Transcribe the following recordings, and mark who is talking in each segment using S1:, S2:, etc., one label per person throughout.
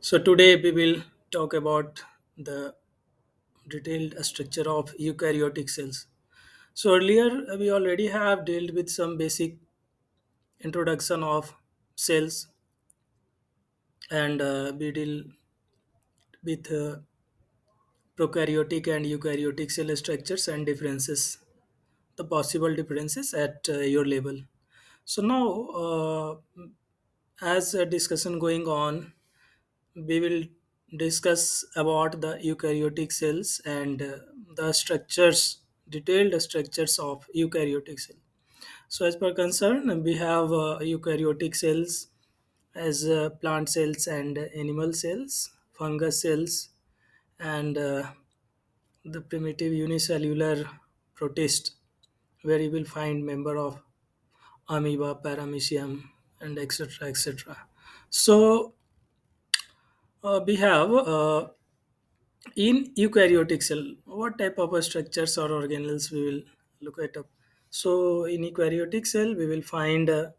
S1: So today we will talk about the detailed structure of eukaryotic cells. So earlier we already have dealt with some basic introduction of cells and we deal with prokaryotic and eukaryotic cell structures and differences, the possible differences at your level. So now, as a discussion going on, we will discuss about the eukaryotic cells and the structures, detailed structures of eukaryotic cell. So as per concern, we have eukaryotic cells as plant cells and animal cells, fungus cells, and the primitive unicellular protist, where you will find member of amoeba, paramecium, and etc. etc. So we have in eukaryotic cell, what type of structures or organelles we will look at up. So in eukaryotic cell, we will find a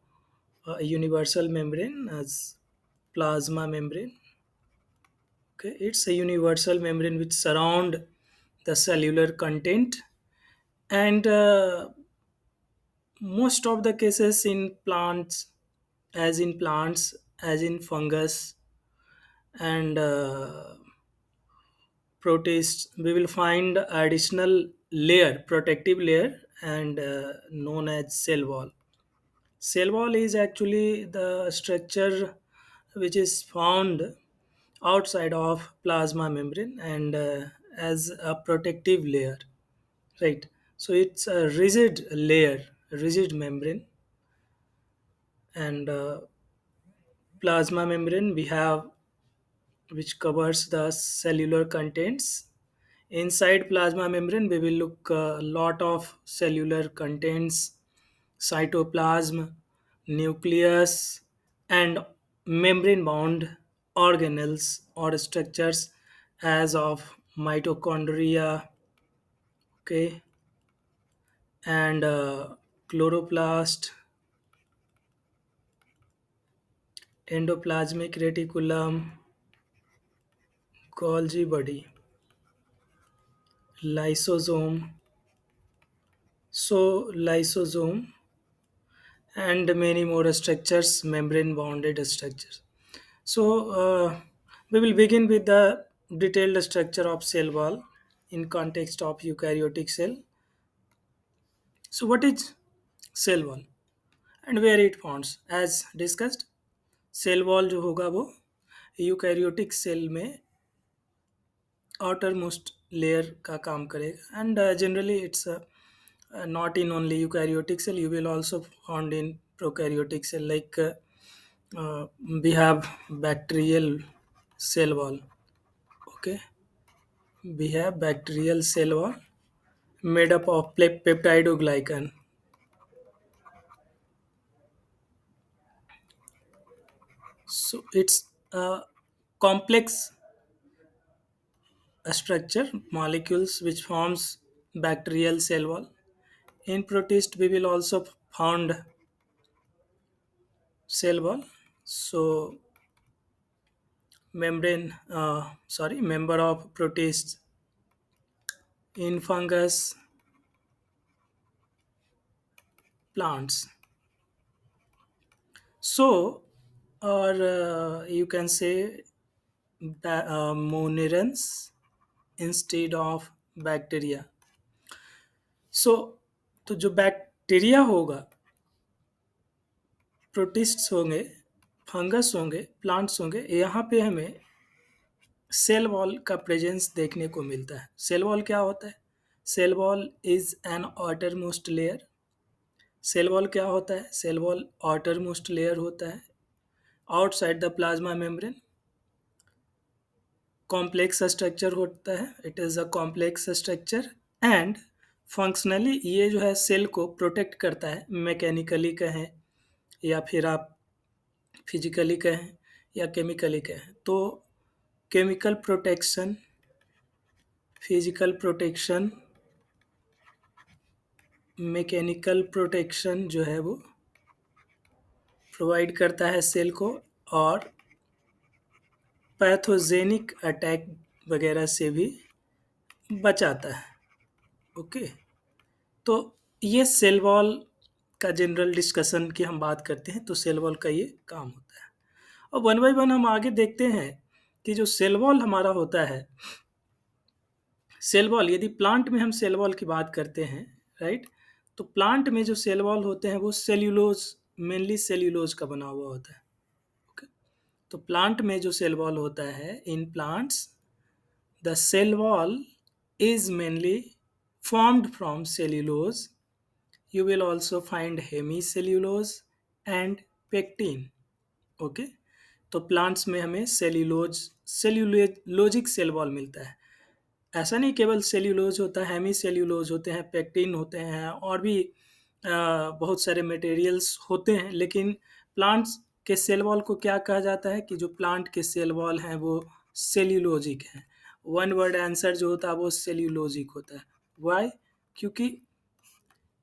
S1: universal membrane as plasma membrane. Okay, it's a universal membrane which surround the cellular content, and most of the cases in plants, as in fungus and protists, we will find additional layer, protective layer, and known as cell wall. Cell wall is actually the structure which is found outside of plasma membrane and as a protective layer, right? So it's a rigid layer, rigid membrane, and plasma membrane we have, which covers the cellular contents. Inside plasma membrane, we will look a lot of cellular contents, cytoplasm, nucleus, and membrane bound organelles or structures as of mitochondria, okay, and chloroplast, endoplasmic reticulum, Golgi body, lysosome. So lysosome and many more structures, membrane bounded structures. So we will begin with the detailed structure of cell wall in context of eukaryotic cell. So what is cell wall and where it forms? As discussed, cell wall जो होगा वो eukaryotic cell में outer most layer का काम करेगा and generally it's not in only eukaryotic cell, you will also found in prokaryotic cell, like we have bacterial cell wall. Okay, we have bacterial cell wall made up of peptidoglycan. So it's a complex structure, molecules which forms bacterial cell wall. In protist, we will also found cell wall. So member of protists in fungus, plants. So, or you can say monerans instead of bacteria. So तो जो bacteria होगा, प्रोटिस्ट्स होंगे, fungus होंगे, plants होंगे, यहाँ पे हमें cell wall का प्रेजेंस देखने को मिलता है. सेल वॉल क्या होता है? Cell wall is an outermost layer. Cell wall क्या होता है? Cell wall outermost layer होता है outside the plasma membrane. Complex structure होता है, it is a complex structure and functionally ये जो है सेल को प्रोटेक्ट करता है, मैकेनिकली कहें या फिर आप फिजिकली कहें या केमिकली कहें. तो chemical protection, physical protection, mechanical protection जो है वो प्रोवाइड करता है सेल को, और पैथोजेनिक अटैक वगैरह से भी बचाता है। ओके, तो ये सेल वॉल का जनरल डिस्कशन की हम बात करते हैं तो सेल वॉल का ये काम होता है। और वन बाय वन हम आगे देखते हैं कि जो सेल वॉल हमारा होता है, सेल वॉल यदि प्लांट में हम सेल वॉल की बात करते हैं, राइट, तो प्लांट में जो सेल वॉल होते हैं वो सेल्यूलोज, मेनली सेल्यूलोज का बना हुआ होता है। ओके, तो प्लांट में जो सेल वॉल होता है, in plants the cell wall is mainly formed from cellulose. You will also find hemicellulose and pectin. Okay, तो प्लांट्स में हमें सेल्यूलोजिक सेल वॉल मिलता है। ऐसा नहीं केवल सेल्यूलोज होता है, हेमी सेल्यूलोज होते हैं, पेक्टिन होते हैं, और भी बहुत सारे मटेरियल्स होते हैं। लेकिन प्लांट्स के सेल वॉल को क्या कहा जाता है कि जो प्लांट के सेल वॉल हैं वो सेल्यूलोजिक हैं। वन वर्ड आंसर जो होता है वो सेल्यूलोजिक होता है। वाई? क्योंकि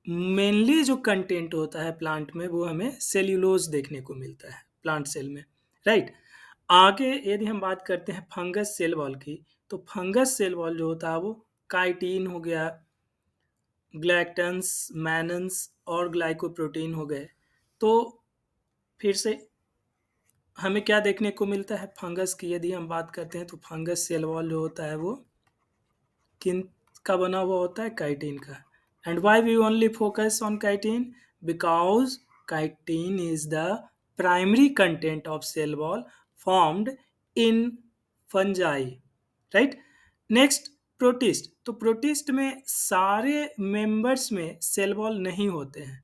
S1: मेनली जो कंटेंट होता है प्लांट में वो हमें सेल्यूलोज देखने को मिलता है प्लांट सेल में, राइट। आगे यदि हम बात करते हैं फंगस सेल वॉल की, तो फंगस सेल वॉल जो होता है वो काइटिन हो गया, ग्लैक्टन्स, मैनन्स और ग्लाइकोप्रोटीन हो गए। तो फिर से हमें क्या देखने को मिलता है फंगस की यदि हम बात करते हैं, तो फंगस सेल वॉल जो होता है वो किन का बना हुआ होता है? काइटिन का। And why we only focus on chitin? Because chitin is the primary content of cell wall formed in fungi, right. Next, protist. तो प्रोटिस्ट में सारे मेंबर्स में सेल वॉल नहीं होते हैं,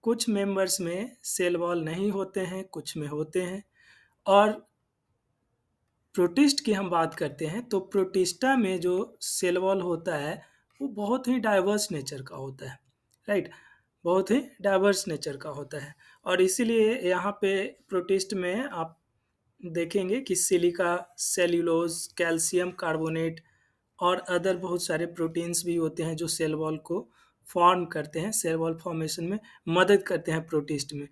S1: कुछ मेंबर्स में सेल वॉल नहीं होते हैं, कुछ में होते हैं। और प्रोटिस्ट की हम बात करते हैं तो प्रोटिस्टा में जो सेल वॉल होता है वो बहुत ही डाइवर्स नेचर का होता है, राइट, बहुत ही डाइवर्स नेचर का होता है। और इसीलिए यहाँ पे प्रोटिस्ट में आप देखेंगे कि सिलिका, सेल्यूलोज, कैल्शियम कार्बोनेट और अदर बहुत सारे प्रोटीन्स भी होते हैं जो सेल वॉल को फॉर्म करते हैं, सेल वॉल फॉर्मेशन में मदद करते हैं प्रोटिस्ट में।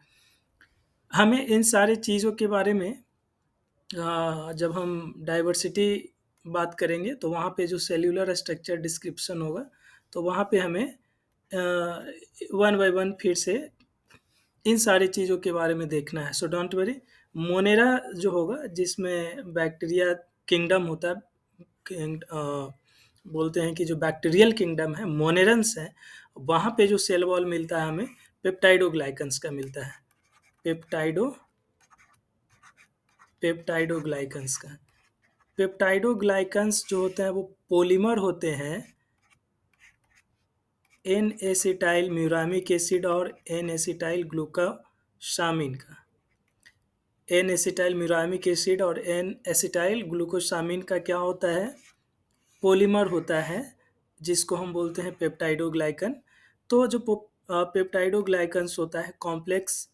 S1: हमें इन सारी चीज़ों के बारे में जब हम डाइवर्सिटी बात करेंगे तो वहाँ पे जो सेल्यूलर स्ट्रक्चर डिस्क्रिप्शन होगा तो वहाँ पे हमें वन बाय वन फिर से इन सारी चीज़ों के बारे में देखना है। So don't worry. मोनेरा जो होगा जिसमें बैक्टीरिया किंगडम होता है, बोलते हैं कि जो बैक्टीरियल किंगडम है मोनेरन्स है, वहाँ पे जो सेल वॉल मिलता है हमें पेप्टाइडोग्लाइकन्स का मिलता है, पेप्टाइडोग्लाइकन्स का। पेप्टाइडोग्लाइकन्स जो होते हैं वो पॉलीमर होते हैं एन एसिटाइल म्यूरामिक एसिड और एन एसिटाइल ग्लूकोसामिन का। एन एसिटाइल म्यूरामिक एसिड और एन एसिटाइल ग्लूकोसामिन का क्या होता है? पॉलीमर होता है जिसको हम बोलते हैं पेप्टाइडोग्लाइकन। तो जो पेप्टाइडोग्लाइकन्स होता है कॉम्प्लेक्स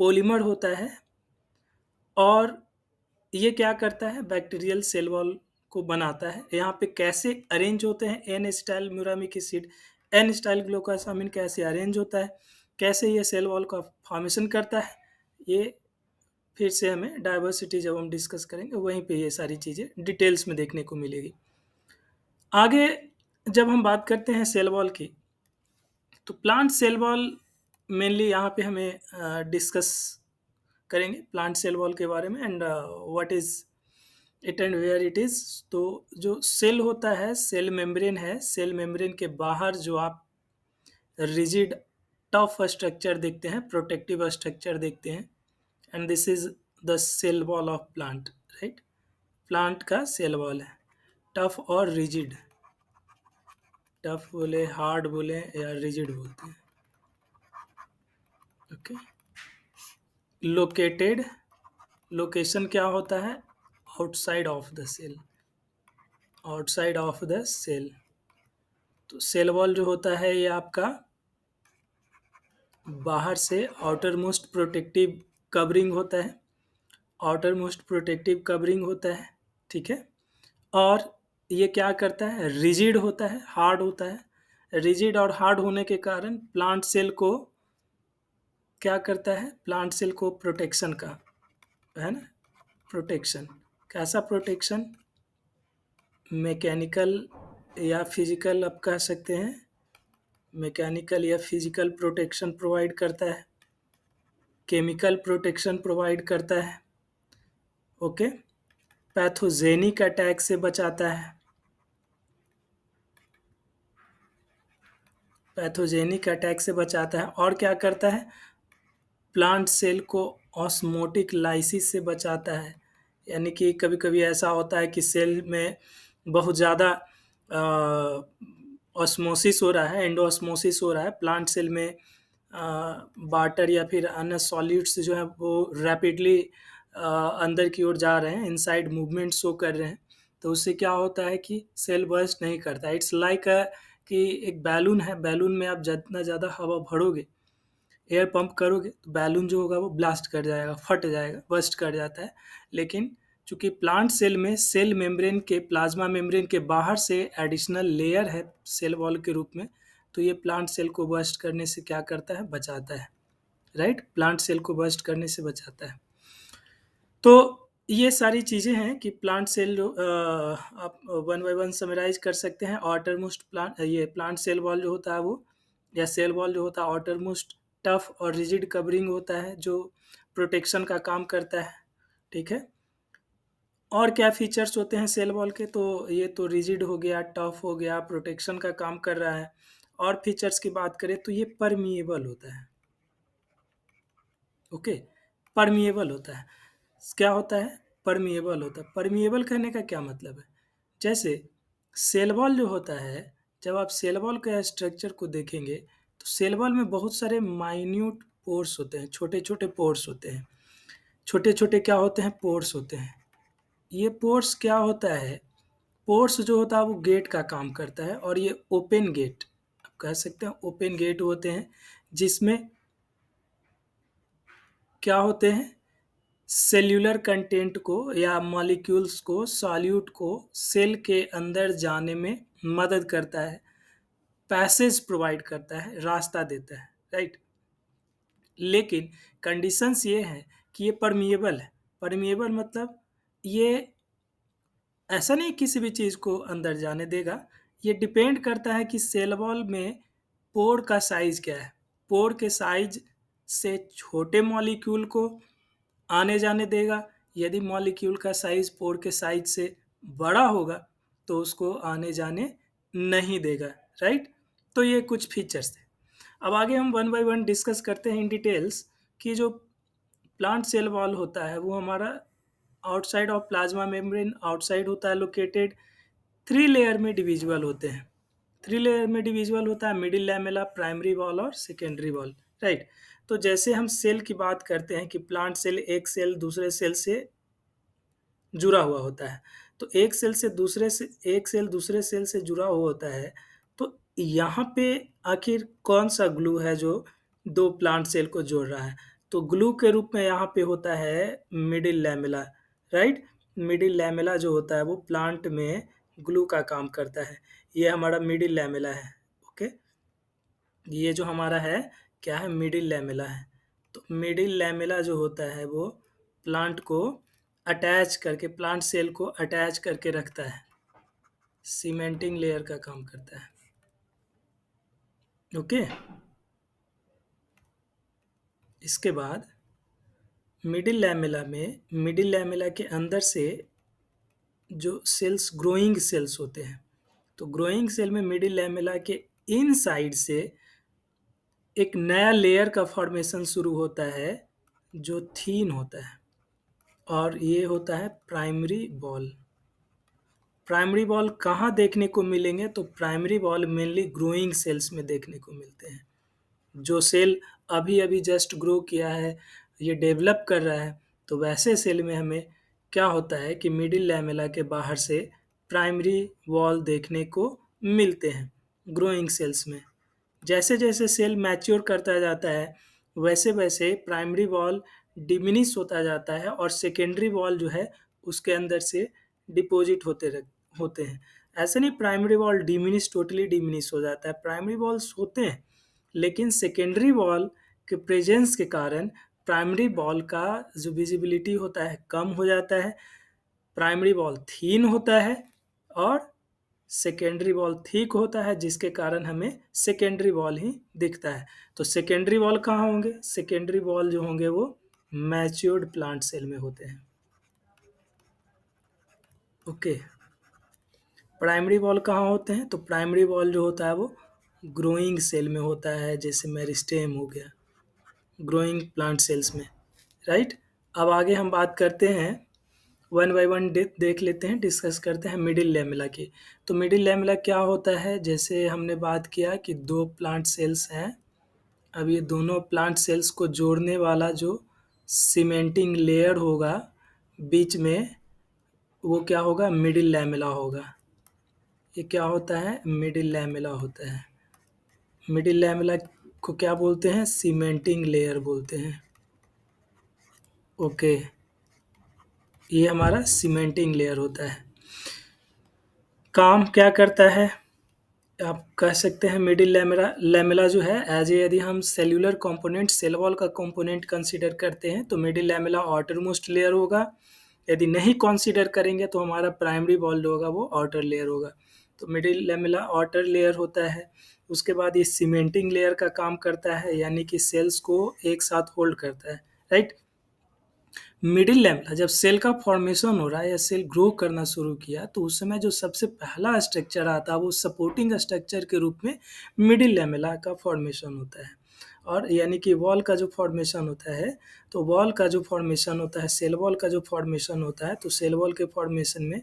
S1: पॉलीमर होता है, और ये क्या करता है? बैक्टीरियल सेल वॉल को बनाता है। यहाँ पे कैसे अरेंज होते हैं N acetyl muramic acid, N acetyl glucosamine कैसे अरेंज होता है, कैसे ये सेल वॉल का फॉर्मेशन करता है, ये फिर से हमें डाइवर्सिटी जब हम डिस्कस करेंगे वहीं पे ये सारी चीज़ें डिटेल्स में देखने को मिलेगी। आगे जब हम बात करते हैं सेल वॉल की, तो प्लांट सेल वॉल मेनली यहाँ पे हमें डिस्कस करेंगे प्लांट सेल वॉल के बारे में and what is it and where it is. तो जो सेल होता है, सेल मेम्ब्रेन है, सेल मेम्ब्रेन के बाहर जो आप रिजिड टफ स्ट्रक्चर देखते हैं, प्रोटेक्टिव स्ट्रक्चर देखते हैं, and this is the cell wall of plant, right. Plant का सेल वॉल है टफ और रिजिड, टफ बोले, हार्ड बोले या रिजिड बोलते हैं। ओके, लोकेटेड, लोकेशन क्या होता है? Outside of the cell, outside of the cell. तो सेल वॉल जो होता है ये आपका बाहर से आउटर मोस्ट प्रोटेक्टिव कवरिंग होता है, आउटर मोस्ट प्रोटेक्टिव कवरिंग होता है, ठीक है। और ये क्या करता है? रिजिड होता है, हार्ड होता है। रिजिड और हार्ड होने के कारण प्लांट सेल को क्या करता है? प्लांट सेल को प्रोटेक्शन का, है ना, प्रोटेक्शन, कैसा प्रोटेक्शन? मैकेनिकल या फिजिकल आप कह सकते हैं, मैकेनिकल या फिजिकल प्रोटेक्शन प्रोवाइड करता है, केमिकल प्रोटेक्शन प्रोवाइड करता है। ओके। पैथोजेनिक अटैक से बचाता है, पैथोजेनिक अटैक से बचाता है। और क्या करता है? प्लांट सेल को ऑस्मोटिक लाइसिस से बचाता है। यानी कि कभी कभी ऐसा होता है कि सेल में बहुत ज़्यादा ऑस्मोसिस हो रहा है, एंडोऑस्मोसिस हो रहा है प्लांट सेल में, वाटर या फिर अन्य सॉल्यूट्स जो है वो रैपिडली अंदर की ओर जा रहे हैं, इनसाइड मूवमेंट शो कर रहे हैं। तो उससे क्या होता है कि सेल बर्स्ट नहीं करता। इट्स लाइक कि एक बैलून है, बैलून में आप जितना ज़्यादा हवा भरोगे, एयर पंप करोगे, तो बैलून जो होगा वो ब्लास्ट कर जाएगा, फट जाएगा, बर्स्ट कर जाता है। लेकिन चूंकि प्लांट सेल में सेल मेम्ब्रेन के, प्लाज्मा मेम्ब्रेन के बाहर से एडिशनल लेयर है सेल वॉल के रूप में, तो ये प्लांट सेल को बर्स्ट करने से क्या करता है? बचाता है। राइट, प्लांट सेल को बर्स्ट करने से बचाता है। तो ये सारी चीज़ें हैं कि प्लांट सेल जो आप वन बाय वन समराइज कर सकते हैं। आउटरमोस्ट प्लांट, ये प्लांट सेल वॉल जो होता है वो, या सेल वॉल जो होता है, आउटरमोस्ट टफ और रिजिड कवरिंग होता है जो प्रोटेक्शन का काम करता है। ठीक है। और क्या फीचर्स होते हैं सेल वॉल के? तो ये तो रिजिड हो गया, टफ हो गया, प्रोटेक्शन का काम कर रहा है। और फीचर्स की बात करें तो ये परमिएबल होता है। ओके, परमिएबल होता है। क्या होता है? परमिएबल होता है। परमिएबल कहने का क्या मतलब है? जैसे सेल वॉल जो होता है, जब आप सेल वॉल के स्ट्रक्चर को देखेंगे तो सेल वॉल में बहुत सारे माइन्यूट पोर्स होते हैं, छोटे छोटे पोर्स होते हैं। छोटे छोटे क्या होते हैं? पोर्स होते हैं। ये पोर्स क्या होता है? पोर्स जो होता है वो गेट का काम करता है, और ये ओपन गेट आप कह सकते हैं, ओपन गेट होते हैं जिसमें क्या होते हैं? सेल्यूलर कंटेंट को या मॉलिक्यूल्स को, सॉल्यूट को सेल के अंदर जाने में मदद करता है, पैसेज प्रोवाइड करता है, रास्ता देता है। राइट। लेकिन कंडीशंस ये है कि ये परमिएबल है। परमिएबल मतलब ये ऐसा नहीं किसी भी चीज़ को अंदर जाने देगा। ये डिपेंड करता है कि सेल वॉल में पोर का साइज क्या है। पोर के साइज से छोटे मॉलिक्यूल को आने जाने देगा। यदि मॉलिक्यूल का साइज पोर के साइज से बड़ा होगा तो उसको आने जाने नहीं देगा। राइट। तो ये कुछ फीचर्स थे। अब आगे हम वन बाय वन डिस्कस करते हैं इन डिटेल्स कि जो प्लांट सेल वॉल होता है वो हमारा outside of plasma membrane, outside होता है लोकेटेड, थ्री लेयर में डिविजिबल होते हैं। थ्री लेयर में डिविजिबल होता है, मिडिल लैमेला, प्राइमरी वॉल और सेकेंडरी वॉल। राइट। तो जैसे हम सेल की बात करते हैं कि प्लांट सेल, एक सेल दूसरे सेल से जुड़ा हुआ होता है, तो एक सेल दूसरे सेल से जुड़ा हुआ होता है। तो यहाँ पे आखिर कौन सा ग्लू है जो दो प्लांट सेल को जोड़ रहा है? तो ग्लू के रूप में यहाँ पे होता है middle lamella. Right. Middle lamella जो होता है वो प्लांट में ग्लू का काम करता है। ये हमारा मिडिल लैमेला है। ओके, ये जो हमारा है क्या है? मिडिल लैमेला है। तो मिडिल लैमेला जो होता है वो प्लांट को अटैच करके, प्लांट सेल को अटैच करके रखता है, सीमेंटिंग लेयर का काम करता है। ओके। इसके बाद मिडिल लैमेला के अंदर से जो सेल्स, ग्रोइंग सेल्स होते हैं, तो ग्रोइंग सेल में मिडिल लैमेला के इन साइड से एक नया लेयर का फॉर्मेशन शुरू होता है जो थीन होता है, और ये होता है प्राइमरी बॉल। प्राइमरी बॉल कहाँ देखने को मिलेंगे? तो primary wall mainly growing cells में देखने को मिलते हैं। जो सेल अभी अभी जस्ट ग्रो किया है, ये डेवलप कर रहा है, तो वैसे सेल में हमें क्या होता है कि मिडिल लैमेला के बाहर से प्राइमरी वॉल देखने को मिलते हैं ग्रोइंग सेल्स में। जैसे जैसे सेल मैच्योर करता जाता है वैसे वैसे प्राइमरी वॉल डिमिनिश होता जाता है, और सेकेंडरी वॉल जो है उसके अंदर से डिपॉजिट होते हैं। ऐसे नहीं primary wall diminish, totally diminish हो जाता है, प्राइमरी वॉल्स होते हैं, लेकिन सेकेंडरी वॉल के प्रेजेंस के कारण प्राइमरी वॉल का जो विजिबिलिटी होता है कम हो जाता है। प्राइमरी वॉल थीन होता है और सेकेंडरी वॉल थिक होता है, जिसके कारण हमें सेकेंडरी वॉल ही दिखता है। तो सेकेंडरी वॉल कहाँ होंगे? सेकेंडरी वॉल जो होंगे वो मैच्योर्ड प्लांट सेल में होते हैं। ओके। प्राइमरी वॉल कहाँ होते हैं? तो प्राइमरी वॉल जो होता है वो ग्रोइंग सेल में होता है, जैसे मेरिस्टेम हो गया, ग्रोइंग प्लांट सेल्स में, राइट। अब आगे हम बात करते हैं, वन बाय वन देख लेते हैं, डिस्कस करते हैं मिडिल लैमेला की। तो मिडिल लैमेला क्या होता है? जैसे हमने बात किया कि दो प्लांट सेल्स हैं, अब ये दोनों प्लांट सेल्स को जोड़ने वाला जो सीमेंटिंग लेयर होगा बीच में, वो क्या होगा? मिडिल लैमेला होगा। ये क्या होता है? मिडिल लैमेला होता है। मिडिल लैमेला को क्या बोलते हैं? सीमेंटिंग लेयर बोलते हैं। ओके, ये हमारा सीमेंटिंग लेयर होता है। काम क्या करता है? आप कह सकते हैं मिडिल लैमेला लैमेला जो है एज ए, यदि हम सेल्यूलर कंपोनेंट सेल वॉल का कंपोनेंट कंसीडर करते हैं तो middle lamella outer most layer होगा। यदि नहीं कंसीडर करेंगे तो हमारा प्राइमरी वॉल जो होगा वो आउटर लेयर होगा। तो मिडिल लैमेला आउटर लेयर होता है। उसके बाद ये सीमेंटिंग लेयर का काम करता है, यानी कि सेल्स को एक साथ होल्ड करता है, राइट। मिडिल लैमेला जब सेल का फॉर्मेशन हो रहा है या सेल ग्रो करना शुरू किया, तो उस समय जो सबसे पहला स्ट्रक्चर आता है वो सपोर्टिंग स्ट्रक्चर के रूप में मिडिल लैमेला का फॉर्मेशन होता है। और यानी कि वॉल का जो फॉर्मेशन होता है, तो वॉल का जो फॉर्मेशन होता है, सेल वॉल का जो फॉर्मेशन होता है, तो सेल वॉल के फॉर्मेशन में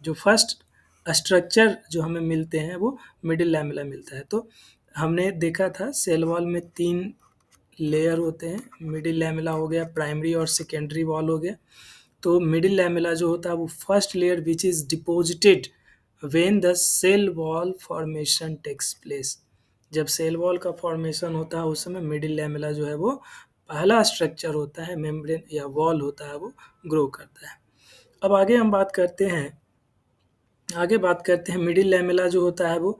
S1: जो फर्स्ट स्ट्रक्चर जो हमें मिलते हैं वो मिडिल लैमेला मिलता है। तो हमने देखा था सेल वॉल में 3 लेयर होते हैं, मिडिल लैमेला हो गया, प्राइमरी और सेकेंडरी वॉल हो गया। तो मिडिल लैमेला जो होता है वो first layer which is deposited when the cell wall formation takes place. जब सेल वॉल का फॉर्मेशन होता है उस समय मिडिल लैमेला जो है वो पहला स्ट्रक्चर होता है, मेम्ब्रेन या वॉल होता है, वो ग्रो करता है। अब आगे बात करते हैं मिडिल लैमेला जो होता है वो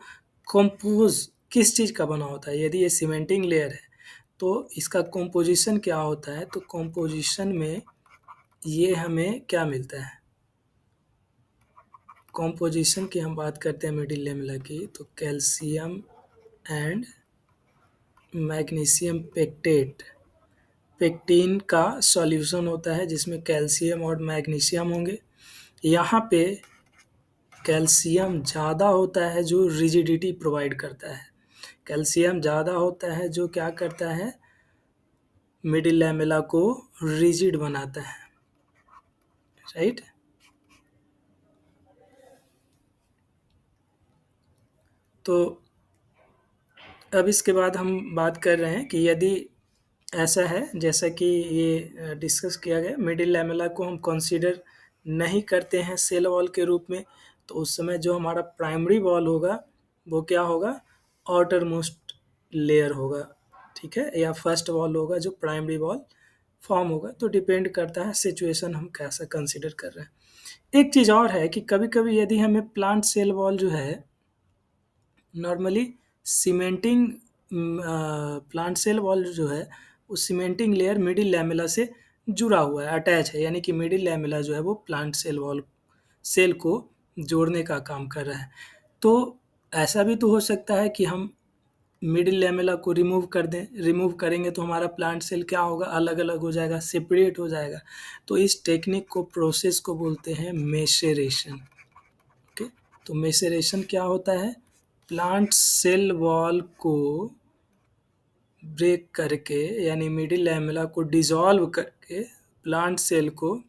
S1: कंपोज किस चीज़ का बना होता है। यदि ये सीमेंटिंग लेयर है तो इसका कॉम्पोजिशन क्या होता है? तो कॉम्पोजिशन में ये हमें क्या मिलता है? कॉम्पोजिशन की हम बात करते हैं मिडिल लैमेला की, तो calcium and magnesium pectate, pectin का सॉल्यूशन होता है जिसमें कैल्शियम और मैग्नीशियम होंगे। यहाँ पे कैल्शियम ज़्यादा होता है जो रिजिडिटी प्रोवाइड करता है। कैल्शियम ज़्यादा होता है जो क्या करता है? मिडिल लैमेला को रिजिड बनाता है, राइट। तो अब इसके बाद हम बात कर रहे हैं कि यदि ऐसा है जैसा कि ये डिस्कस किया गया, मिडिल लैमेला को हम कंसीडर नहीं करते हैं सेल वॉल के रूप में, तो उस समय जो हमारा प्राइमरी वॉल होगा वो क्या होगा? आउटर मोस्ट लेयर होगा, ठीक है, या फर्स्ट वॉल होगा जो प्राइमरी वॉल फॉर्म होगा। तो डिपेंड करता है सिचुएशन हम कैसा कंसीडर कर रहे हैं। एक चीज़ और है कि कभी कभी यदि हमें प्लांट सेल वॉल जो है normally cementing plant cell wall जो है वो सीमेंटिंग लेयर मिडिल लैमेला से जुड़ा हुआ है, अटैच है, यानी कि मिडिल लैमेला जो है वो प्लांट सेल वॉल सेल को जोड़ने का काम कर रहा है। तो ऐसा भी तो हो सकता है कि हम मिडिल लैमेला को रिमूव कर दें, रिमूव करेंगे तो हमारा प्लांट सेल क्या होगा? अलग अलग हो जाएगा, सेपरेट हो जाएगा। तो इस टेक्निक को, प्रोसेस को बोलते हैं मेसेरेशन। ओके, तो मेसेरेशन क्या होता है? प्लांट सेल वॉल को ब्रेक करके, यानी मिडिल लैमेला को डिसॉल्व करके प्लांट सेल को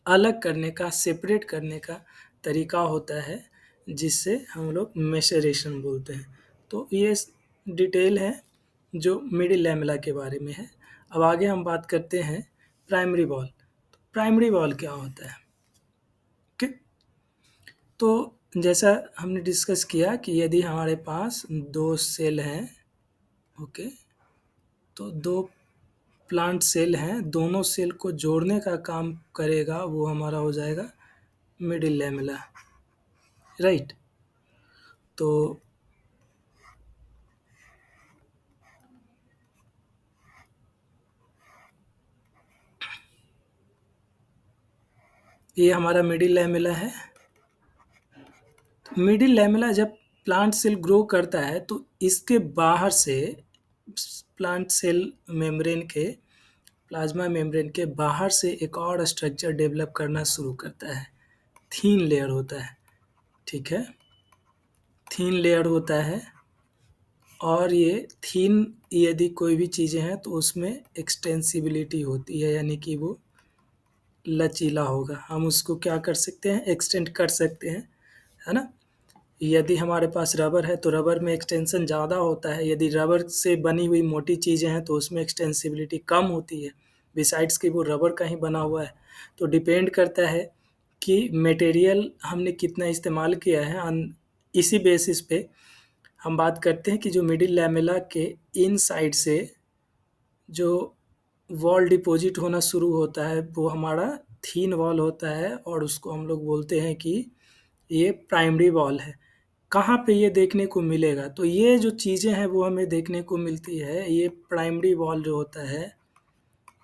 S1: अलग करने का, सेपरेट करने का तरीका होता है, जिससे हम लोग मेसेरेशन बोलते हैं। तो ये डिटेल है जो मिडिल लैमेला के बारे में है। अब आगे हम बात करते हैं प्राइमरी वॉल। तो प्राइमरी वॉल क्या होता है? ओके, तो जैसा हमने डिस्कस किया कि यदि हमारे पास दो सेल हैं, ओके, तो दो प्लांट सेल हैं, दोनों सेल को जोड़ने का काम करेगा वो हमारा हो जाएगा मिडिल लैमेला, राइट। तो ये हमारा मिडिल लैमेला है। मिडिल लैमेला जब प्लांट सेल ग्रो करता है तो इसके बाहर से प्लांट सेल मेम्ब्रेन के प्लाज्मा मेम्ब्रेन के बाहर से एक और स्ट्रक्चर डेवलप करना शुरू करता है। थीन लेयर होता है, ठीक है। थीन लेयर होता है और ये थीन यदि कोई भी चीज़ें हैं तो उसमें एक्सटेंसिबिलिटी होती है, यानी कि वो लचीला होगा। हम उसको क्या कर सकते हैं, एक्सटेंड कर सकते हैं, है ना। यदि हमारे पास रबर है तो रबर में एक्सटेंशन ज़्यादा होता है, यदि रबर से बनी हुई मोटी चीज़ें हैं तो उसमें एक्सटेंसिबिलिटी कम होती है। बिसाइड्स कि वो रबर का ही बना हुआ है, तो डिपेंड करता है कि मटेरियल हमने कितना इस्तेमाल किया है। इसी बेसिस पे हम बात करते हैं कि जो मिडिल लैमेला के इन साइड से जो वॉल डिपॉजिट होना शुरू होता है वो हमारा थीन वॉल होता है और उसको हम लोग बोलते हैं कि ये प्राइमरी वॉल है। कहाँ पे ये देखने को मिलेगा? तो ये जो चीज़ें हैं वो हमें देखने को मिलती है। ये प्राइमरी वॉल जो होता है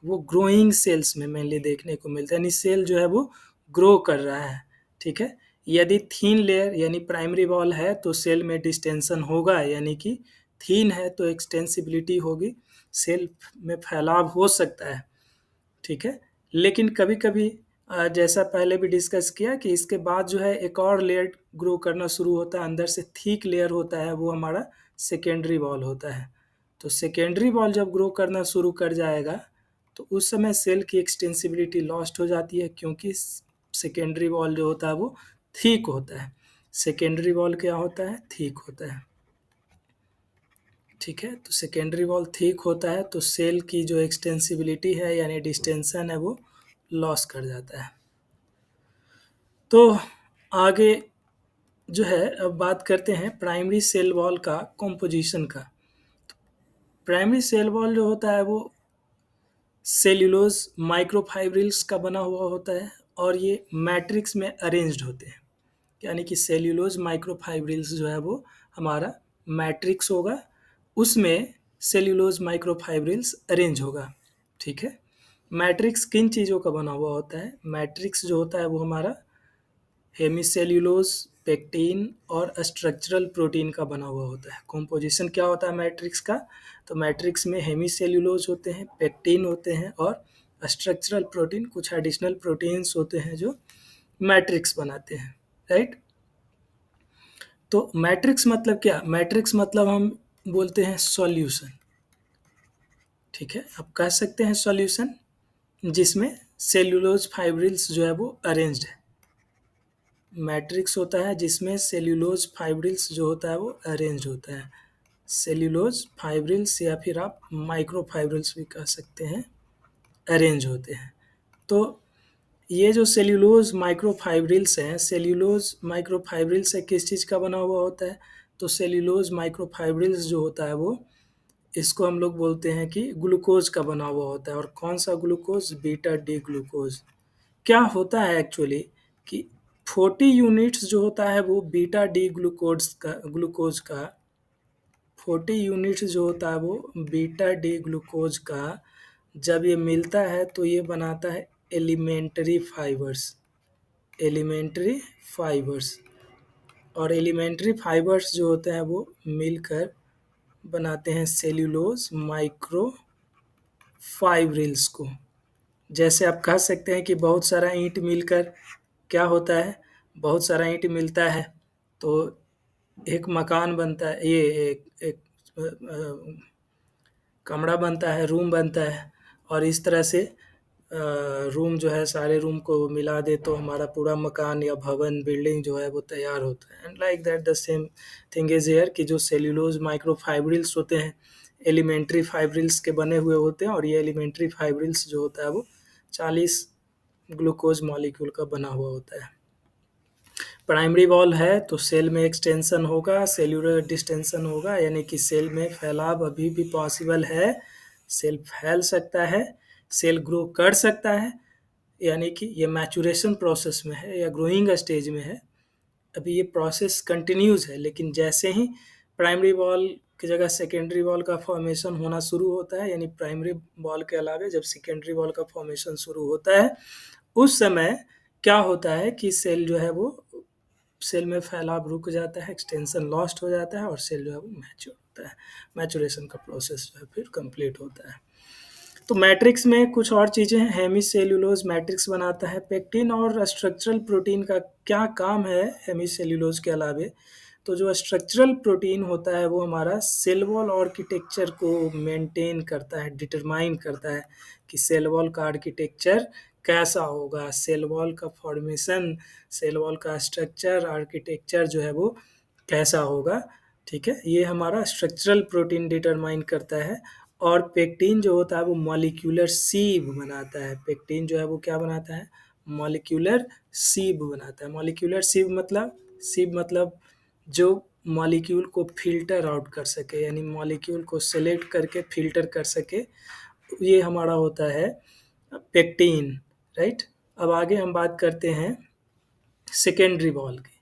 S1: वो ग्रोइंग सेल्स में मेनली देखने को मिलता है, यानी सेल जो है वो ग्रो कर रहा है, ठीक है। यदि थीन लेयर यानी प्राइमरी वॉल है तो सेल में डिस्टेंशन होगा, यानी कि थीन है तो एक्सटेंसिबिलिटी होगी, सेल में फैलाव हो सकता है, ठीक है। लेकिन कभी-कभी जैसा पहले भी डिस्कस किया कि इसके बाद जो है एक और लेयर ग्रो करना शुरू होता है, अंदर से थिक लेयर होता है, वो हमारा सेकेंडरी वॉल होता है। तो सेकेंडरी वॉल जब ग्रो करना शुरू कर जाएगा तो उस समय सेल की एक्सटेंसिबिलिटी लॉस्ट हो जाती है, क्योंकि सेकेंडरी वॉल जो होता है वो थिक होता है। सेकेंडरी वॉल क्या होता है? थिक होता है, ठीक है। तो सेकेंडरी वॉल थिक होता है तो सेल की जो एक्सटेंसिबिलिटी है यानी डिस्टेंशन है वो लॉस कर जाता है। तो आगे जो है अब बात करते हैं प्राइमरी सेल वॉल का कॉम्पोजिशन का। प्राइमरी सेल वॉल जो होता है वो सेल्यूलोज माइक्रोफाइब्रिल्स का बना हुआ होता है और ये मैट्रिक्स में अरेंज्ड होते हैं, यानी कि सेल्यूलोज माइक्रोफाइब्रिल्स जो है वो हमारा मैट्रिक्स होगा, उसमें सेल्यूलोज माइक्रोफाइब्रिल्स अरेंज होगा, ठीक है। मैट्रिक्स किन चीज़ों का बना हुआ होता है? मैट्रिक्स जो होता है वो हमारा हेमिसेल्यूलोज, पेक्टिन और स्ट्रक्चरल प्रोटीन का बना हुआ होता है। कॉम्पोजिशन क्या होता है मैट्रिक्स का? तो मैट्रिक्स में हेमिसेल्यूलोज होते हैं, पेक्टिन होते हैं और स्ट्रक्चरल प्रोटीन, कुछ एडिशनल प्रोटीन्स होते हैं जो मैट्रिक्स बनाते हैं, राइट। तो मैट्रिक्स मतलब क्या? मैट्रिक्स मतलब हम बोलते हैं सॉल्यूशन, ठीक है। आप कह सकते हैं सॉल्यूशन जिसमें सेल्यूलोज फाइब्रिल्स जो है वो अरेंज्ड है। मैट्रिक्स होता है जिसमें सेल्यूलोज फाइब्रिल्स जो होता है वो अरेंज होता है। सेल्यूलोज फाइब्रिल्स या फिर आप माइक्रोफाइब्रिल्स भी कह सकते हैं, अरेंज होते हैं। तो ये जो सेल्यूलोज माइक्रोफाइब्रिल्स हैं, सेल्यूलोज माइक्रोफाइब्रिल्स से किस चीज़ का बना हुआ होता है? तो सेल्यूलोज माइक्रोफाइब्रिल्स जो होता है वो, इसको हम लोग बोलते हैं कि ग्लूकोज का बना हुआ होता है। और कौन सा ग्लूकोज? Beta D glucose. क्या होता है एक्चुअली कि 40 यूनिट्स जो होता है वो बीटा डी ग्लूकोज का 40 यूनिट्स जो होता है वो बीटा डी ग्लूकोज का जब ये मिलता है तो ये बनाता है एलिमेंट्री फाइबर्स। एलिमेंट्री फाइबर्स और एलिमेंट्री फाइबर्स जो होते हैं वो मिलकर बनाते हैं सेल्यूलोज माइक्रो फाइब्रिल्स को। जैसे आप कह सकते हैं कि बहुत सारा ईंट मिलकर क्या होता है? बहुत सारा ईंट मिलता है तो एक मकान बनता है, ये एक कमरा बनता है, रूम बनता है। और इस तरह से रूम जो है, सारे रूम को मिला दे तो हमारा पूरा मकान या भवन, बिल्डिंग जो है वो तैयार होता है। And like that the same thing is here कि जो सेल्यूलोज माइक्रोफाइब्रिल्स होते हैं एलिमेंट्री फाइब्रिल्स के बने हुए होते हैं और ये एलिमेंट्री फाइब्रिल्स जो होता है वो 40 ग्लूकोज मॉलिक्यूल का बना हुआ होता है। प्राइमरी वॉल है तो सेल में एक्सटेंशन होगा, सेल्यूलर डिस्टेंशन होगा, यानी कि सेल में फैलाव अभी भी पॉसिबल है, सेल फैल सकता है, सेल ग्रो कर सकता है, यानी कि ये मैचुरेशन प्रोसेस में है या ग्रोइंग स्टेज में है। अभी ये प्रोसेस कंटिन्यूज है, लेकिन जैसे ही प्राइमरी वॉल की जगह सेकेंडरी वॉल का फॉर्मेशन होना शुरू होता है, यानी प्राइमरी वॉल के अलावे जब सेकेंडरी वॉल का फॉर्मेशन शुरू होता है उस समय क्या होता है कि सेल जो है वो सेल में फैलाव रुक जाता है, एक्सटेंशन लॉस्ट हो जाता है और सेल जो है वो मैच्योर होता है। मैचुरेशन का प्रोसेस जो है फिर कंप्लीट होता है। तो मैट्रिक्स में कुछ और चीज़ें हैं। हेमीसेल्यूलोज मैट्रिक्स बनाता है। पेक्टिन और स्ट्रक्चरल प्रोटीन का क्या काम है हेमीसेल्यूलोज के अलावे? तो जो स्ट्रक्चरल प्रोटीन होता है वो हमारा सेल वॉल आर्किटेक्चर को मेंटेन करता है, डिटरमाइन करता है कि सेल वॉल का आर्किटेक्चर कैसा होगा, सेल वॉल का फॉर्मेशन, सेल वॉल का स्ट्रक्चर आर्किटेक्चर जो है वो कैसा होगा। ठीक है, ये हमारा स्ट्रक्चरल प्रोटीन डिटरमाइन करता है। और पेक्टिन जो होता है वो मॉलिक्यूलर सीव बनाता है। पेक्टिन जो है वो क्या बनाता है? मॉलिक्यूलर सीव बनाता है। मॉलिक्यूलर सीव मतलब जो मॉलिक्यूल को फ़िल्टर आउट कर सके, यानी मॉलिक्यूल को सेलेक्ट करके फ़िल्टर कर सके, ये हमारा होता है पेक्टिन, राइट? अब आगे हम बात करते हैं सेकेंडरी वॉल की।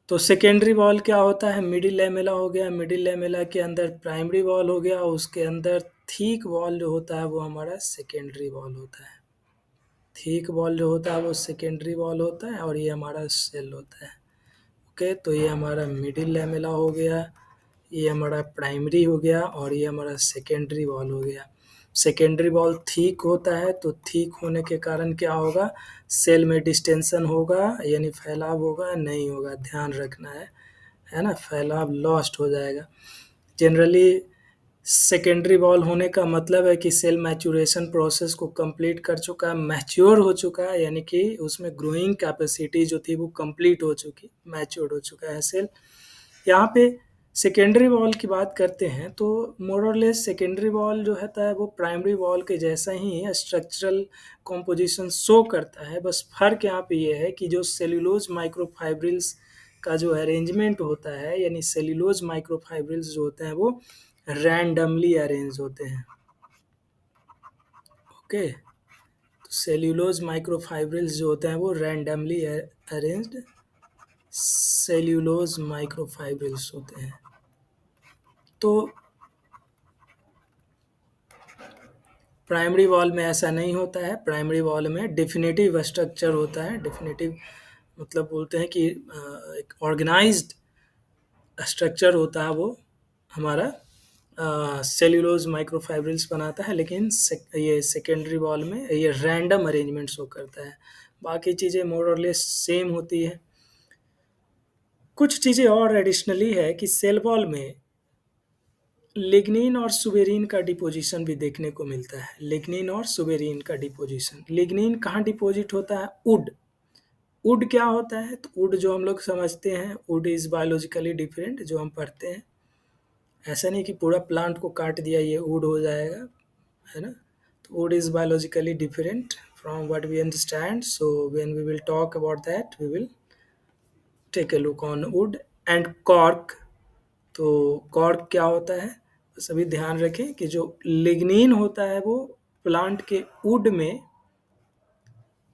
S1: तो सेकेंडरी वॉल क्या होता है? मिडिल लैमेला हो गया, मिडिल लैमेला के अंदर प्राइमरी वॉल हो गया, उसके अंदर थीक वॉल जो होता है वो हमारा सेकेंडरी वॉल होता है। थीक वॉल जो होता है वो सेकेंडरी वॉल होता है और ये हमारा सेल होता है। ओके, तो ये हमारा मिडिल लैमेला हो गया, ये हमारा प्राइमरी हो गया और ये हमारा सेकेंडरी वॉल हो गया। सेकेंडरी वॉल थिक होता है, तो थिक होने के कारण क्या होगा? सेल में डिस्टेंशन होगा, यानी फैलाव होगा नहीं होगा, ध्यान रखना है ना? फैलाव लॉस्ट हो जाएगा। जनरली सेकेंडरी वॉल होने का मतलब है कि सेल मैचुरेशन प्रोसेस को कंप्लीट कर चुका है, मैच्योर हो चुका है, यानी कि उसमें ग्रोइंग कैपेसिटी जो थी वो कंप्लीट हो चुकी, मैच्योर हो चुका है सेल। यहाँ पे सेकेंडरी वॉल की बात करते हैं तो मोर और लेस सेकेंडरी वॉल जो होता है वो प्राइमरी वॉल के जैसा ही स्ट्रक्चरल कॉम्पोजिशन शो करता है। बस फर्क यहाँ पे ये है कि जो सेल्यूलोज माइक्रोफाइब्रिल्स का जो अरेंजमेंट होता है, यानी सेल्यूलोज माइक्रोफाइब्रिल्स जो होते हैं वो रैंडमली अरेंज होते हैं। ओके, तो सेल्यूलोज माइक्रोफाइब्रिल्स जो होते हैं वो रैंडमली अरेंज्ड सेल्यूलोज माइक्रोफाइब्रिल्स होते हैं। तो प्राइमरी वॉल में ऐसा नहीं होता है। प्राइमरी वॉल में डिफिनेटिव स्ट्रक्चर होता है। डिफिनेटिव मतलब बोलते हैं कि एक ऑर्गेनाइज्ड स्ट्रक्चर होता है वो हमारा सेल्यूलोज माइक्रोफाइब्रिल्स बनाता है। लेकिन ये सेकेंडरी वॉल में ये रैंडम अरेंजमेंट शो करता है। बाकी चीज़ें मोर और लेस सेम होती है। कुछ चीज़ें और एडिशनली है कि सेल वॉल में लिग्निन और सुबेरिन का डिपोजिशन भी देखने को मिलता है। लिग्निन और सुबेरिन का डिपोजिशन, लिग्निन कहाँ डिपोजिट होता है? वुड। वुड क्या होता है? तो वुड जो हम लोग समझते हैं, वुड इज़ बायोलॉजिकली डिफरेंट, जो हम पढ़ते हैं। ऐसा नहीं कि पूरा प्लांट को काट दिया ये वुड हो जाएगा, है ना? तो wood is biologically different from what we understand. So when we will talk about that we will take a look on wood and cork. तो कॉर्क क्या होता है? सभी ध्यान रखें कि जो लिग्निन होता है वो प्लांट के वुड में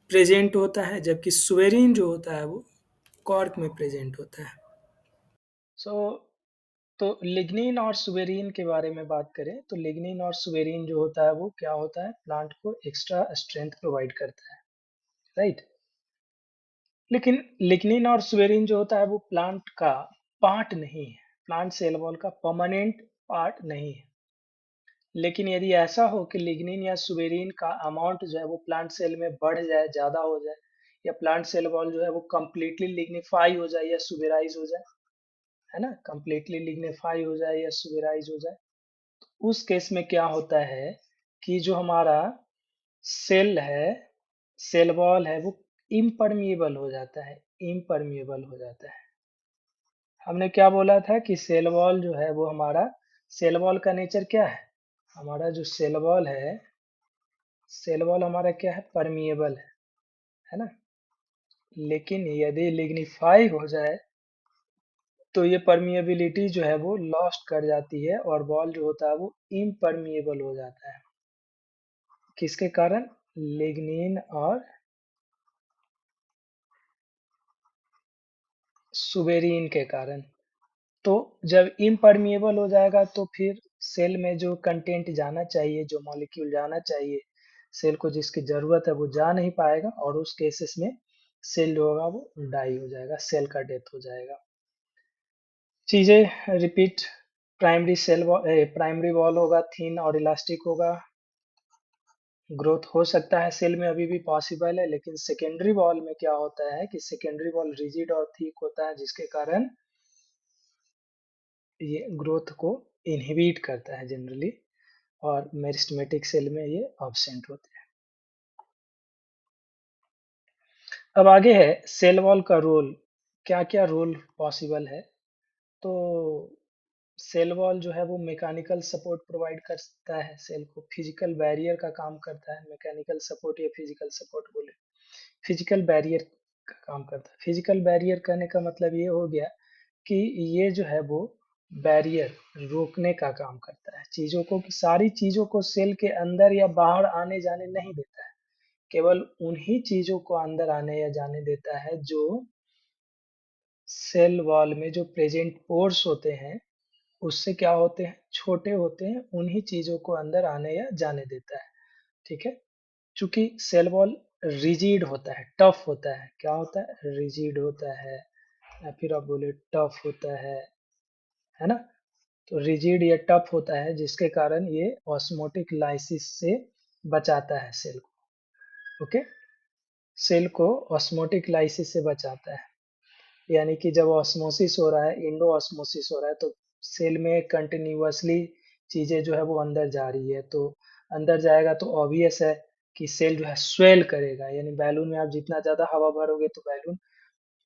S1: प्रेजेंट होता है, जबकि सुवेरिन जो होता है वो कॉर्क में प्रेजेंट होता है। सो तो लिग्निन और सुवेरिन के बारे में बात करें तो लिग्निन और सुवेरिन जो होता है वो क्या होता है? प्लांट को एक्स्ट्रा स्ट्रेंथ प्रोवाइड करता है, राइट? लेकिन लिग्निन और सुवेरिन जो होता है वो प्लांट का पार्ट नहीं है, प्लांट सेल वॉल का परमानेंट पार्ट नहीं है। लेकिन यदि ऐसा हो कि लिग्निन या सुबेरिन का अमाउंट जो है वो प्लांट सेल में बढ़ जाए, ज़्यादा हो जाए, या प्लांट सेल वॉल जो है वो कंप्लीटली लिग्निफाई हो जाए या सुबेराइज हो जाए, है ना? कंप्लीटली लिग्निफाई हो जाए या सुबेराइज हो जाए, उस केस में क्या होता है कि जो हमारा सेल है, सेल वॉल है, वो इम्परमिएबल हो जाता है, इम्परमिएबल हो जाता है। हमने क्या बोला था कि सेल वॉल जो है वो हमारा, सेल वॉल का नेचर क्या है? हमारा जो सेल वॉल है, सेल वॉल हमारा क्या है? परमिएबल है ना? लेकिन यदि लिग्निफाई हो जाए तो ये परमिएबिलिटी जो है वो लॉस्ट कर जाती है और वॉल जो होता है वो इम्परमिएबल हो जाता है। किसके कारण? लिग्निन और सुबेरिन के कारण। तो जब इम्परमिएबल हो जाएगा तो फिर सेल में जो कंटेंट जाना चाहिए, जो मॉलिक्यूल जाना चाहिए, सेल को जिसकी जरूरत है वो जा नहीं पाएगा, और उस केसेस में सेल जो होगा वो डाई हो जाएगा, सेल का डेथ हो जाएगा। चीजें रिपीट, प्राइमरी वॉल होगा थिन और इलास्टिक होगा, ग्रोथ हो सकता है सेल में, अभी भी पॉसिबल है, लेकिन सेकेंडरी वॉल में क्या होता है कि सेकेंडरी वॉल रिजिड और थिक होता है, जिसके कारण ये ग्रोथ को इनहिबिट करता है जनरली, और मेरिस्टेमेटिक सेल में ये एब्सेंट होते हैं। अब आगे है सेल वॉल का रोल, क्या क्या रोल पॉसिबल है। तो सेल वॉल जो है वो मैकेनिकल सपोर्ट प्रोवाइड करता है सेल को, फिजिकल बैरियर का काम करता है, मैकेनिकल सपोर्ट या फिजिकल सपोर्ट बोले, फिजिकल बैरियर का काम करता है। फिजिकल बैरियर कहने का मतलब ये हो गया कि ये जो है वो बैरियर रोकने का काम करता है, चीजों को, सारी चीजों को सेल के अंदर या बाहर आने जाने नहीं देता है, केवल उन्हीं चीजों को अंदर आने या जाने देता है जो सेल वॉल में जो प्रेजेंट पोर्स होते हैं उससे क्या होते हैं, छोटे होते हैं, उन्हीं चीजों को अंदर आने या जाने देता है। ठीक है, चूंकि सेल वॉल रिजिड होता है, टफ होता है, क्या होता है, रिजिड होता है, या फिर आप बोले टफ होता है ना। तो रिजिड या टफ होता है, जिसके कारण ये ऑस्मोटिक लाइसिस से बचाता है सेल को। ओके, सेल को ऑस्मोटिक लाइसिस से बचाता है, यानी कि जब ऑस्मोसिस हो रहा है, इंडो ऑस्मोसिस हो रहा है, तो सेल में कंटिन्यूअसली चीजें जो है वो अंदर जा रही है, तो अंदर जाएगा तो ऑब्वियस है कि सेल जो है स्वेल करेगा, यानी बैलून में आप जितना ज्यादा हवा भरोगे तो बैलून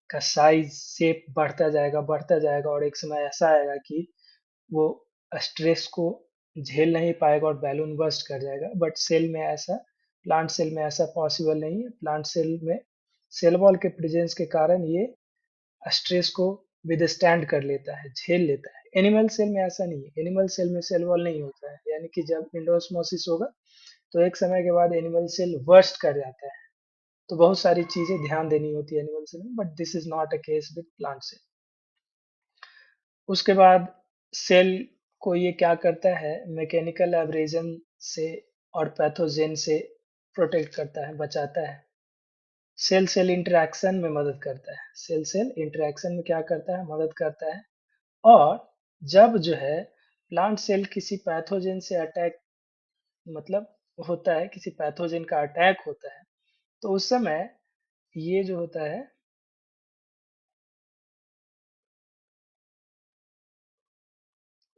S1: का साइज शेप बढ़ता जाएगा, और एक समय ऐसा आएगा कि वो स्ट्रेस को झेल नहीं पाएगा और बैलून बर्स्ट कर जाएगा। बट सेल में ऐसा, प्लांट सेल में ऐसा पॉसिबल नहीं है। प्लांट सेल में सेल वॉल के प्रेजेंस के कारण ये स्ट्रेस को विदस्टैंड कर लेता है, झेल लेता है। एनिमल सेल में ऐसा नहीं है, एनिमल सेल में सेल वॉल नहीं होता है, यानी कि जब इंडोस्मोसिस होगा तो एक समय के बाद एनिमल सेल वर्स्ट कर जाता है। तो बहुत सारी चीजें ध्यान देनी होती है एनिमल सेल में, but this is not a case with plant cell. उसके बाद सेल को ये क्या करता है, मैकेनिकल एब्रेजन से और पैथोजेन से प्रोटेक्ट करता है, बचाता है। सेल सेल इंटरेक्शन में मदद करता है, सेल सेल इंटरेक्शन में क्या करता है, मदद करता है। और जब जो है प्लांट सेल किसी पैथोजेन से अटैक, मतलब होता है, किसी पैथोजेन का अटैक होता है, तो उस समय ये जो होता है,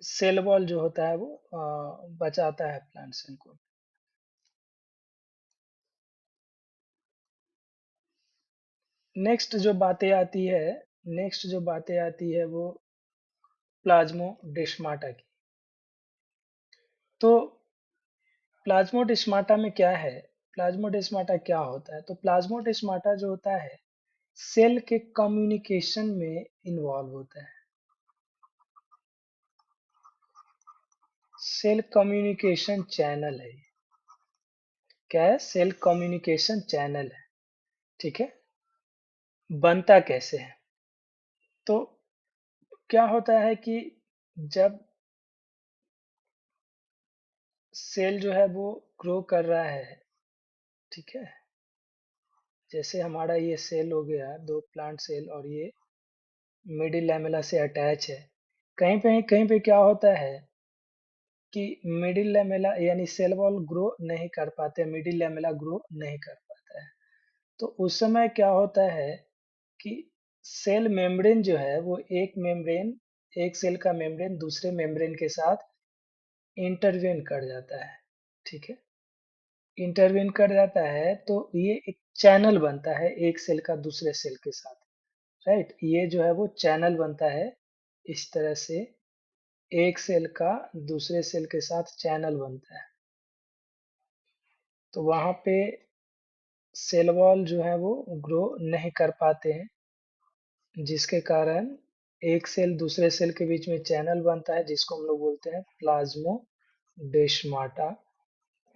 S1: सेल वॉल जो होता है वो बचाता है प्लांट सेल को। नेक्स्ट जो बातें आती है, नेक्स्ट जो बातें आती है वो प्लाज्मोडेस्माटा की। तो प्लाज्मोडेस्माटा में क्या है, प्लाज्मोडेस्माटा क्या होता है, तो प्लाज्मोडेस्माटा जो होता है सेल के कम्युनिकेशन में इन्वॉल्व होता है। सेल कम्युनिकेशन चैनल है, क्या है, सेल कम्युनिकेशन चैनल है। ठीक है, बनता कैसे है, तो क्या होता है कि जब सेल जो है वो ग्रो कर रहा है, ठीक है, जैसे हमारा ये सेल हो गया, दो प्लांट सेल, और ये मिडिल लैमेला से अटैच है। कहीं पे क्या होता है कि मिडिल लैमेला यानी सेल वॉल ग्रो नहीं कर पाते, मिडिल लैमेला ग्रो नहीं कर पाता है। तो उस समय क्या होता है कि सेल मेम्ब्रेन जो है वो एक सेल का मेम्ब्रेन दूसरे मेम्ब्रेन के साथ इंटरवेन कर जाता है। ठीक है, इंटरवेन कर जाता है तो ये एक चैनल बनता है एक सेल का दूसरे सेल के साथ, राइट, ये जो है वो चैनल बनता है इस तरह से, एक सेल का दूसरे सेल के साथ चैनल बनता है। तो वहां पे सेल वॉल जो है वो ग्रो नहीं कर पाते हैं, जिसके कारण एक सेल दूसरे सेल के बीच में चैनल बनता है, जिसको हम लोग बोलते हैं प्लाज्मोडेस्माटा।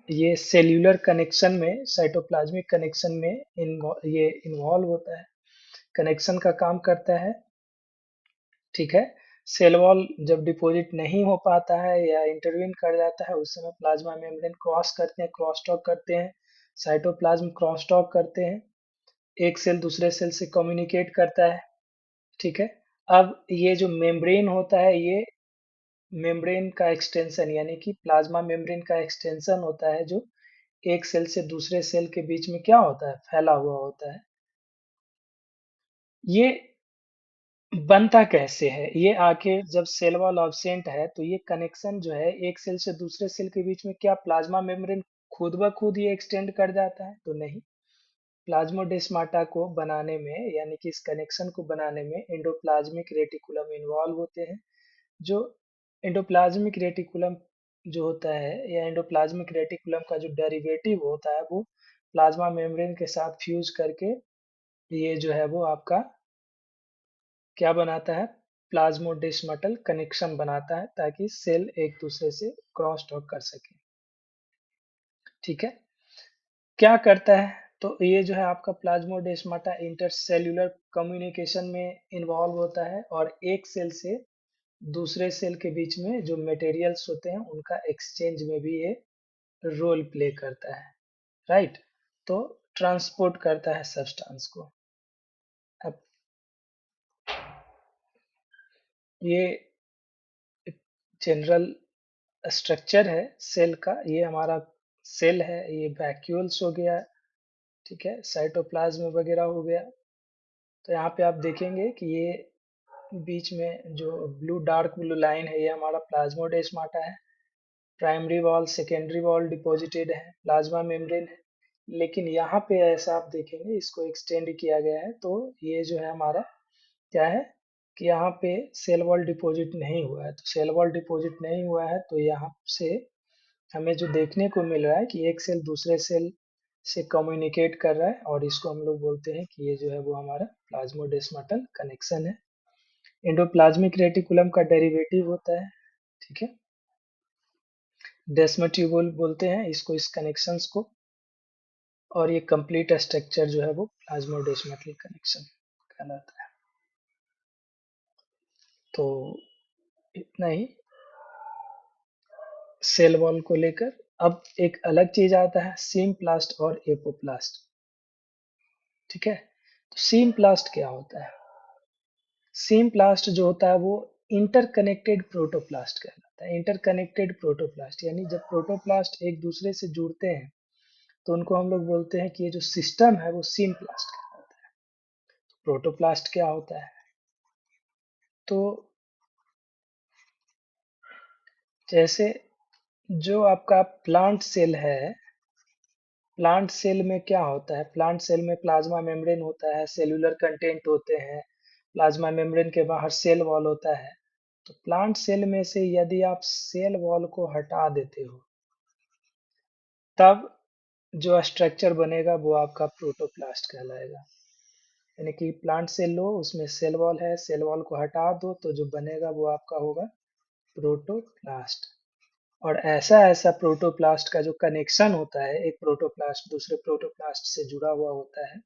S1: ये सेल्यूलर कनेक्शन में, साइटोप्लाज्मिक कनेक्शन में ये इन्वॉल्व होता है, कनेक्शन का काम करता है। ठीक है, सेल वॉल जब डिपॉजिट नहीं हो पाता है या इंटरवीन कर जाता है, उस समय प्लाज्मा मेम्ब्रेन क्रॉस करते हैं, क्रॉस टॉक करते हैं, साइटोप्लाज्म क्रॉस टॉक करते हैं, एक सेल दूसरे सेल से कम्युनिकेट करता है। ठीक है। अब ये जो मेम्ब्रेन होता है, ये मेम्ब्रेन का एक्सटेंशन यानी कि प्लाज्मा मेम्ब्रेन का एक्सटेंशन होता है, जो एक सेल से दूसरे सेल के बीच में क्या होता है, फैला हुआ होता है। ये बनता कैसे है, ये आके जब सेल वॉल ऑब्सेंट है तो ये कनेक्शन जो है एक सेल से दूसरे सेल के बीच में, क्या प्लाज्मा मेम्ब्रेन खुद ब खुद ये एक्सटेंड कर जाता है? तो नहीं। प्लाज्मोडेस्माटा को बनाने में यानी कि इस कनेक्शन को बनाने में एंडोप्लाज्मिक रेटिकुलम इन्वॉल्व होते हैं। जो एंडोप्लाज्मिक रेटिकुलम जो होता है, या एंडोप्लाज्मिक रेटिकुलम का जो डेरिवेटिव होता है, वो प्लाज्मा मेम्ब्रेन के साथ फ्यूज करके ये जो है वो आपका क्या बनाता है, प्लाज्मोडेस्माटल कनेक्शन बनाता है, ताकि सेल एक दूसरे से क्रॉस टॉक कर सके। ठीक है। क्या करता है, तो ये जो है आपका प्लाज्मोडेस्माटा इंटरसेल्यूलर कम्युनिकेशन में इन्वॉल्व होता है, और एक सेल से दूसरे सेल के बीच में जो मटेरियल्स होते हैं उनका एक्सचेंज में भी ये रोल प्ले करता है। राइट। तो ट्रांसपोर्ट करता है सब्सटेंस को। अब ये जनरल स्ट्रक्चर है सेल का। ये हमारा सेल है, ये वैक्यूल्स हो गया। ठीक है, साइटोप्लाज्म वगैरह हो गया। तो यहाँ पे आप देखेंगे कि ये बीच में जो ब्लू डार्क ब्लू लाइन है, ये हमारा प्लाज्मोडेस्माटा है। Primary wall secondary wall deposited है, प्लाज्मा मेम्ब्रेन है। लेकिन यहाँ पे ऐसा आप देखेंगे, इसको एक्सटेंड किया गया है, तो ये जो है हमारा क्या है कि यहाँ पे सेल वॉल डिपॉजिट नहीं हुआ है। तो सेल वॉल डिपॉजिट नहीं हुआ है, तो यहाँ से हमें जो देखने को मिल रहा है कि एक सेल दूसरे सेल से कम्युनिकेट कर रहा है, और इसको हम लोग बोलते हैं कि ये जो है वो हमारा प्लाज्मोडेस्माटल कनेक्शन है। एंडोप्लाज्मिक रेटिकुलम का डेरिवेटिव होता है। ठीक है, डेस्मोट्यूबुल बोलते हैं इसको, इस कनेक्शंस को। और ये कंप्लीट स्ट्रक्चर जो है वो प्लाज्मोडेस्माटल कनेक्शन कहलाता है। तो इतना ही सेल वॉल को लेकर। अब एक अलग चीज आता है, सीमप्लास्ट और एपोप्लास्ट। ठीक है। तो सीमप्लास्ट क्या होता है? सीमप्लास्ट जो होता है वो इंटरकनेक्टेड प्रोटोप्लास्ट कहलाता है। इंटरकनेक्टेड प्रोटोप्लास्ट यानी जब प्रोटोप्लास्ट एक दूसरे से जुड़ते हैं, तो उनको हम लोग बोलते हैं कि ये जो सिस्टम है वो सीमप्लास्ट कहलाता है। प्रोटोप्लास्ट क्या होता है? तो जैसे जो आपका प्लांट सेल है, प्लांट सेल में क्या होता है, प्लांट सेल में प्लाज्मा मेम्ब्रेन होता है, सेल्यूलर कंटेंट होते हैं, प्लाज्मा मेम्ब्रेन के बाहर सेल वॉल होता है। तो प्लांट सेल में से यदि आप सेल वॉल को हटा देते हो, तब जो स्ट्रक्चर बनेगा वो आपका प्रोटोप्लास्ट कहलाएगा। यानी कि प्लांट सेल लो, उसमें सेल वॉल है, सेल वॉल को हटा दो, तो जो बनेगा वो आपका होगा प्रोटोप्लास्ट। और ऐसा ऐसा प्रोटोप्लास्ट का जो कनेक्शन होता है, एक प्रोटोप्लास्ट दूसरे प्रोटोप्लास्ट से जुड़ा हुआ होता है,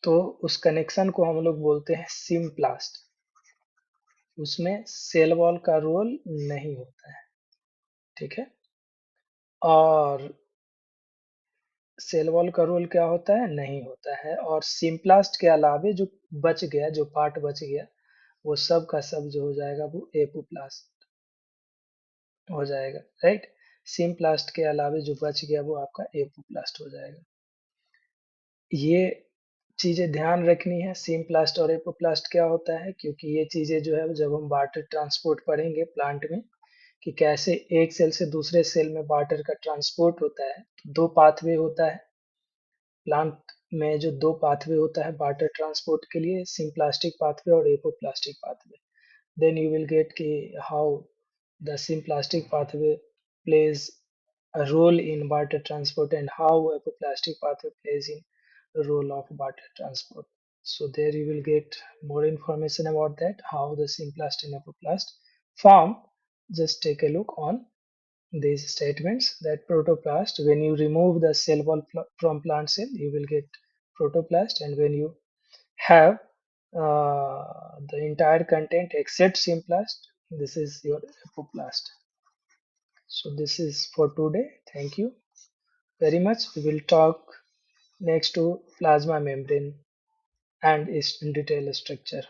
S1: तो उस कनेक्शन को हम लोग बोलते हैं सिम्प्लास्ट। उसमें सेल वॉल का रोल नहीं होता है। ठीक है। और सेल वॉल का रोल क्या होता है, नहीं होता है। और सिम्प्लास्ट के अलावे जो बच गया, जो पार्ट बच गया, वो सब का सब जो हो जाएगा वो एपोप्लास्ट हो जाएगा। राइट। सिम्प्लास्ट के अलावे जो बच गया वो आपका एपोप्लास्ट हो जाएगा। ये चीजें ध्यान रखनी है, सिम्प्लास्ट और एपोप्लास्ट क्या होता है, क्योंकि ये चीजें जो है जब हम वाटर ट्रांसपोर्ट पढ़ेंगे प्लांट में, कि कैसे एक सेल से दूसरे सेल में वाटर का ट्रांसपोर्ट होता है, तो दो पाथवे होता है प्लांट में। जो दो पाथवे होता है वाटर ट्रांसपोर्ट के लिए, सिम्प्लास्टिक पाथवे और apoplastic pathway. then you will get ki how the symplastic pathway plays a role in water transport, and how epiplastic pathway plays in the role of water transport. So there you will get more information about that, how the symplast and epiplast form. Just take a look on these statements, that protoplast, when you remove the cell wall from plant cell, you will get protoplast, and when you have the entire content except Simplast, this is your Epoplast. So this is for today. Thank you. very much. We will talk next to plasma membrane and its detailed structure.